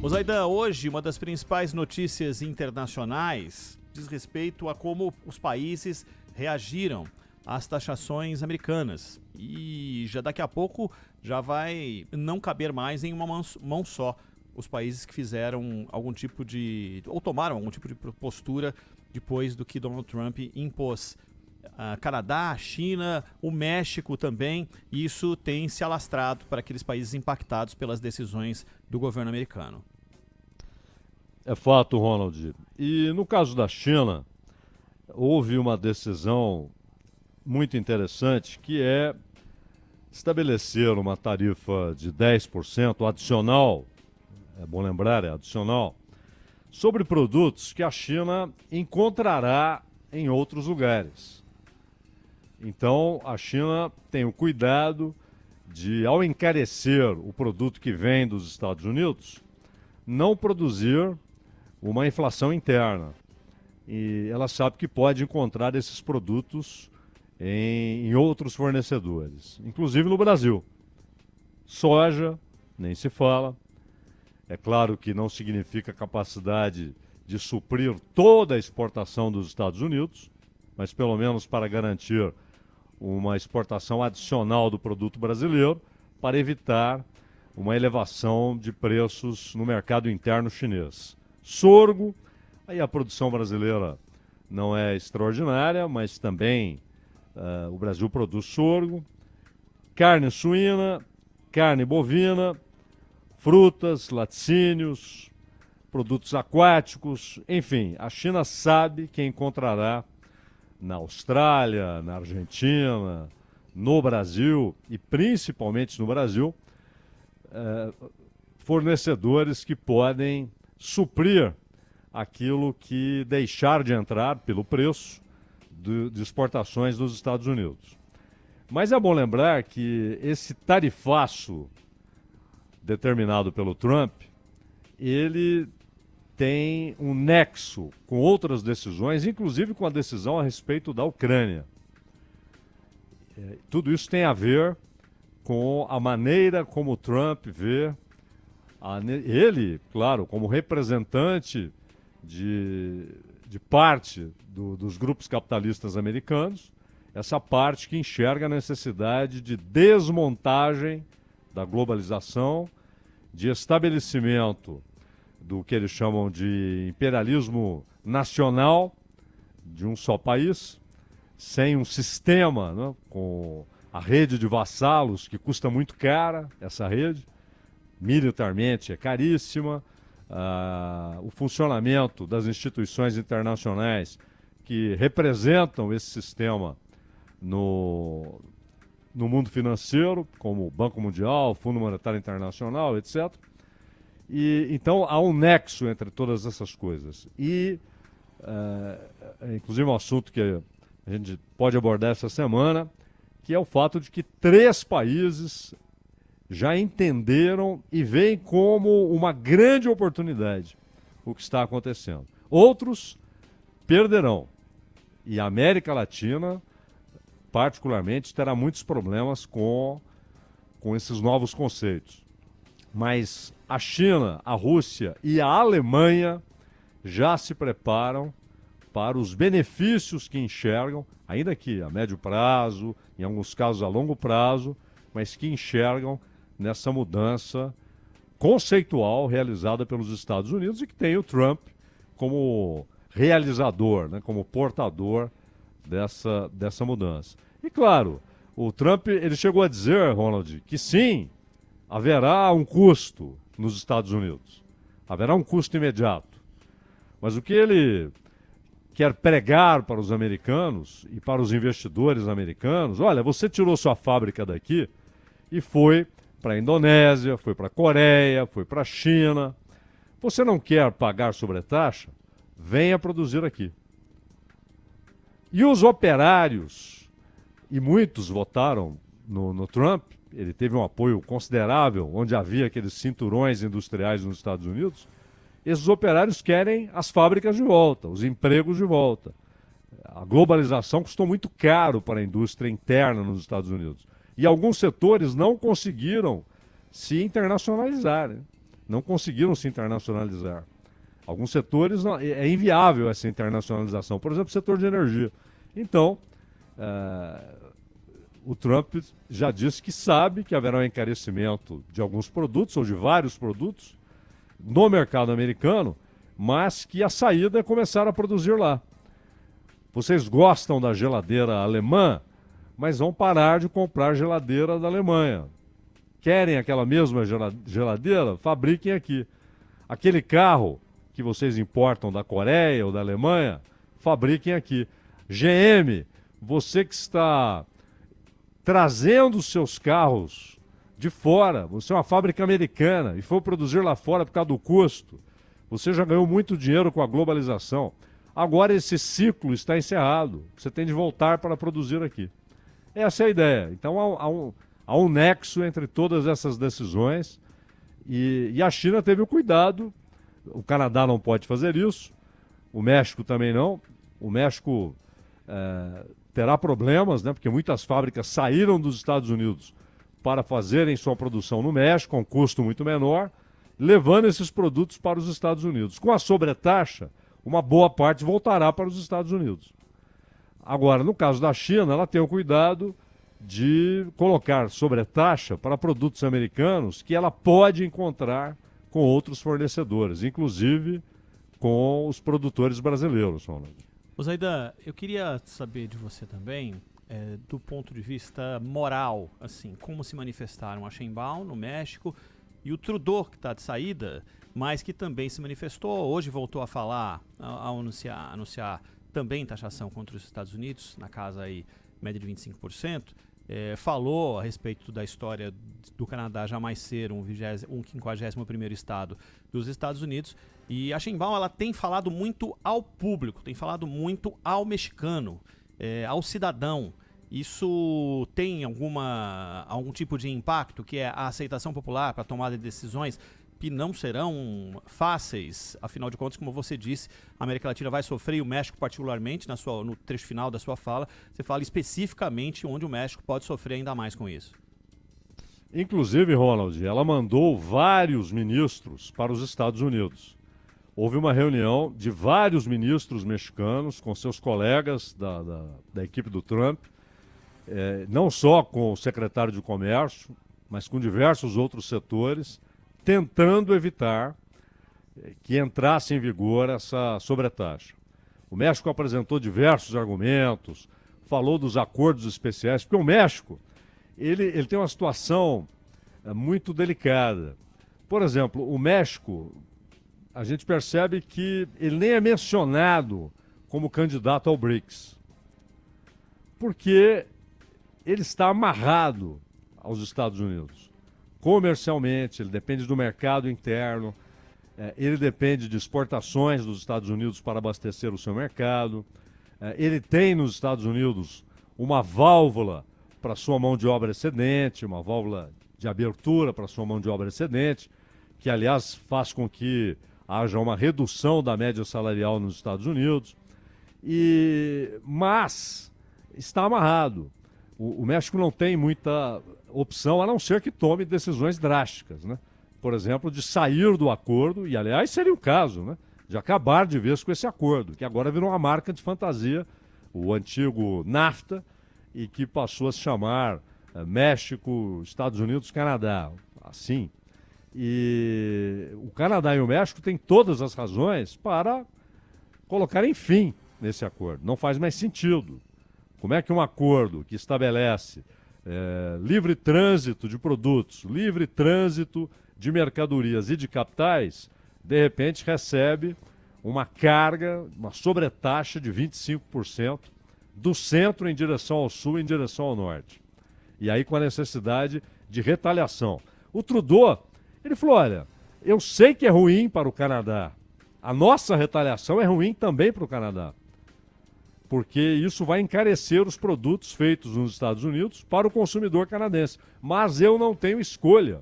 Zaidan, hoje uma das principais notícias internacionais diz respeito a como os países reagiram às taxações americanas. E já daqui a pouco já vai não caber mais em uma mão só os países que fizeram algum tipo de, ou tomaram algum tipo de postura depois do que Donald Trump impôs. Canadá, China, o México também, e isso tem se alastrado para aqueles países impactados pelas decisões do governo americano. É fato, Ronald. E no caso da China, houve uma decisão muito interessante que é estabelecer uma tarifa de 10% adicional, é bom lembrar, é adicional, sobre produtos que a China encontrará em outros lugares. Então, a China tem o cuidado de, ao encarecer o produto que vem dos Estados Unidos, não produzir uma inflação interna. E ela sabe que pode encontrar esses produtos em outros fornecedores, inclusive no Brasil. Soja, nem se fala. É claro que não significa capacidade de suprir toda a exportação dos Estados Unidos, mas pelo menos para garantir uma exportação adicional do produto brasileiro para evitar uma elevação de preços no mercado interno chinês. Sorgo, aí a produção brasileira não é extraordinária, mas também o Brasil produz sorgo, carne suína, carne bovina, frutas, laticínios, produtos aquáticos, enfim, a China sabe que encontrará na Austrália, na Argentina, no Brasil e principalmente no Brasil, fornecedores que podem suprir aquilo que deixar de entrar pelo preço de exportações dos Estados Unidos. Mas é bom lembrar que esse tarifaço determinado pelo Trump, ele tem um nexo com outras decisões, inclusive com a decisão a respeito da Ucrânia. Tudo isso tem a ver com a maneira como o Trump vê, ele, claro, como representante de parte dos grupos capitalistas americanos, essa parte que enxerga a necessidade de desmontagem da globalização, de estabelecimento do que eles chamam de imperialismo nacional, de um só país, sem um sistema, né, com a rede de vassalos, que custa muito cara, essa rede, militarmente é caríssima, o funcionamento das instituições internacionais que representam esse sistema no mundo financeiro, como o Banco Mundial, Fundo Monetário Internacional, etc. E então há um nexo entre todas essas coisas. E, inclusive, um assunto que a gente pode abordar essa semana, que é o fato de que 3 países já entenderam e veem como uma grande oportunidade o que está acontecendo. Outros perderão. E a América Latina, particularmente, terá muitos problemas com esses novos conceitos. Mas a China, a Rússia e a Alemanha já se preparam para os benefícios que enxergam, ainda que a médio prazo, em alguns casos a longo prazo, mas que enxergam nessa mudança conceitual realizada pelos Estados Unidos e que tem o Trump como realizador, né, como portador dessa mudança. E claro, o Trump ele chegou a dizer, Ronald, que sim, haverá um custo nos Estados Unidos. Haverá um custo imediato. Mas o que ele quer pregar para os americanos e para os investidores americanos, olha, você tirou sua fábrica daqui e foi para a Indonésia, foi para a Coreia, foi para a China. Você não quer pagar sobretaxa? Venha produzir aqui. E os operários, e muitos votaram no Trump, ele teve um apoio considerável, onde havia aqueles cinturões industriais nos Estados Unidos, esses operários querem as fábricas de volta, os empregos de volta. A globalização custou muito caro para a indústria interna nos Estados Unidos. E alguns setores não conseguiram se internacionalizar, né? não conseguiram se internacionalizar. Alguns setores é inviável essa internacionalização, por exemplo, o setor de energia. Então, o Trump já disse que sabe que haverá um encarecimento de alguns produtos, ou de vários produtos, no mercado americano, mas que a saída é começar a produzir lá. Vocês gostam da geladeira alemã, mas vão parar de comprar geladeira da Alemanha. Querem aquela mesma geladeira? Fabriquem aqui. Aquele carro que vocês importam da Coreia ou da Alemanha, fabriquem aqui. GM, você que está trazendo os seus carros de fora, você é uma fábrica americana e for produzir lá fora por causa do custo, você já ganhou muito dinheiro com a globalização. Agora esse ciclo está encerrado, você tem de voltar para produzir aqui. Essa é a ideia. Então há um nexo entre todas essas decisões e a China teve o cuidado. O Canadá não pode fazer isso, o México também não. O México terá problemas, né, porque muitas fábricas saíram dos Estados Unidos para fazerem sua produção no México, a um custo muito menor, levando esses produtos para os Estados Unidos. Com a sobretaxa, uma boa parte voltará para os Estados Unidos. Agora, no caso da China, ela tem o cuidado de colocar sobretaxa para produtos americanos que ela pode encontrar com outros fornecedores, inclusive com os produtores brasileiros, Ronald. Zaidan, eu queria saber de você também, do ponto de vista moral, assim, como se manifestaram a Sheinbaum no México e o Trudeau, que está de saída, mas que também se manifestou, hoje voltou a falar, ao anunciar também taxação contra os Estados Unidos, na casa aí, média de 25%, falou a respeito da história do Canadá jamais ser um 51º estado dos Estados Unidos, e a Sheinbaum ela tem falado muito ao público, tem falado muito ao mexicano, ao cidadão. Isso tem algum tipo de impacto, que é a aceitação popular para a tomada de decisões que não serão fáceis, afinal de contas, como você disse, a América Latina vai sofrer, e o México particularmente, no trecho final da sua fala, você fala especificamente onde o México pode sofrer ainda mais com isso. Inclusive, Ronald, ela mandou vários ministros para os Estados Unidos. Houve uma reunião de vários ministros mexicanos com seus colegas da equipe do Trump, não só com o secretário de Comércio, mas com diversos outros setores, tentando evitar que entrasse em vigor essa sobretaxa. O México apresentou diversos argumentos, falou dos acordos especiais, porque o México ele tem uma situação muito delicada. Por exemplo, o México, a gente percebe que ele nem é mencionado como candidato ao BRICS, porque ele está amarrado aos Estados Unidos. Comercialmente, ele depende do mercado interno, ele depende de exportações dos Estados Unidos para abastecer o seu mercado, ele tem nos Estados Unidos uma válvula para sua mão de obra excedente, uma válvula de abertura para sua mão de obra excedente, que, aliás, faz com que haja uma redução da média salarial nos Estados Unidos, mas está amarrado. O México não tem muita opção, a não ser que tome decisões drásticas, né? Por exemplo, de sair do acordo, e aliás seria o caso, né? De acabar de vez com esse acordo, que agora virou uma marca de fantasia, o antigo NAFTA, e que passou a se chamar México, Estados Unidos, Canadá, assim. E o Canadá e o México têm todas as razões para colocarem fim nesse acordo. Não faz mais sentido. Como é que um acordo que estabelece livre trânsito de produtos, livre trânsito de mercadorias e de capitais, de repente recebe uma carga, uma sobretaxa de 25% do centro em direção ao sul e em direção ao norte. E aí com a necessidade de retaliação. O Trudeau, ele falou, olha, eu sei que é ruim para o Canadá, a nossa retaliação é ruim também para o Canadá, porque isso vai encarecer os produtos feitos nos Estados Unidos para o consumidor canadense. Mas eu não tenho escolha.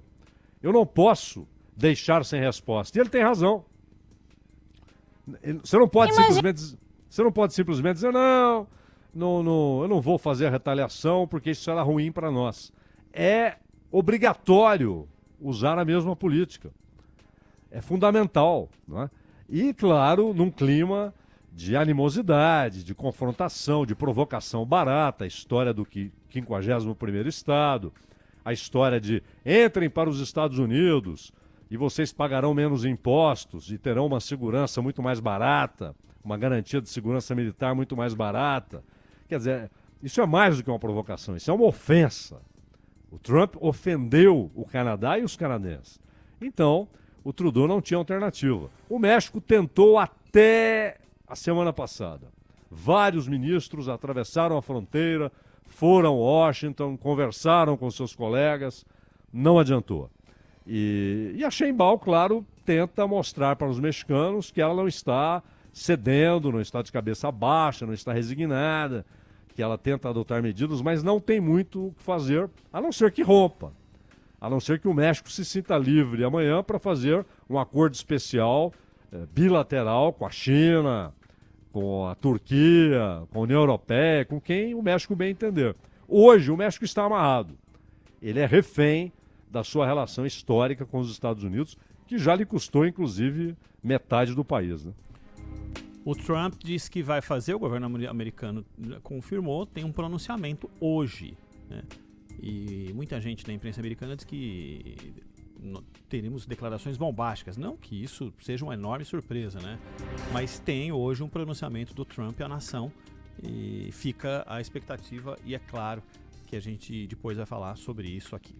Eu não posso deixar sem resposta. E ele tem razão. Você não pode simplesmente dizer, não, eu não vou fazer a retaliação porque isso será ruim para nós. É obrigatório usar a mesma política. é fundamental, não é? E, claro, num clima de animosidade, de confrontação, de provocação barata, a história do 51º Estado, a história de entrem para os Estados Unidos e vocês pagarão menos impostos e terão uma segurança muito mais barata, uma garantia de segurança militar muito mais barata. Quer dizer, isso é mais do que uma provocação, isso é uma ofensa. O Trump ofendeu o Canadá e os canadenses. Então, o Trudeau não tinha alternativa. O México tentou até a semana passada. Vários ministros atravessaram a fronteira, foram a Washington, conversaram com seus colegas, não adiantou. E a Sheinbaum, claro, tenta mostrar para os mexicanos que ela não está cedendo, não está de cabeça baixa, não está resignada, que ela tenta adotar medidas, mas não tem muito o que fazer, a não ser que rompa. A não ser que o México se sinta livre amanhã para fazer um acordo especial, bilateral com a China, com a Turquia, com a União Europeia, com quem o México bem entender. Hoje o México está amarrado. Ele é refém da sua relação histórica com os Estados Unidos, que já lhe custou, inclusive, metade do país, né? O Trump disse que vai fazer, o governo americano confirmou, tem um pronunciamento hoje, né? E muita gente na imprensa americana diz que teremos declarações bombásticas. Não que isso seja uma enorme surpresa, né? Mas tem hoje um pronunciamento do Trump à nação e fica a expectativa, e é claro que a gente depois vai falar sobre isso aqui.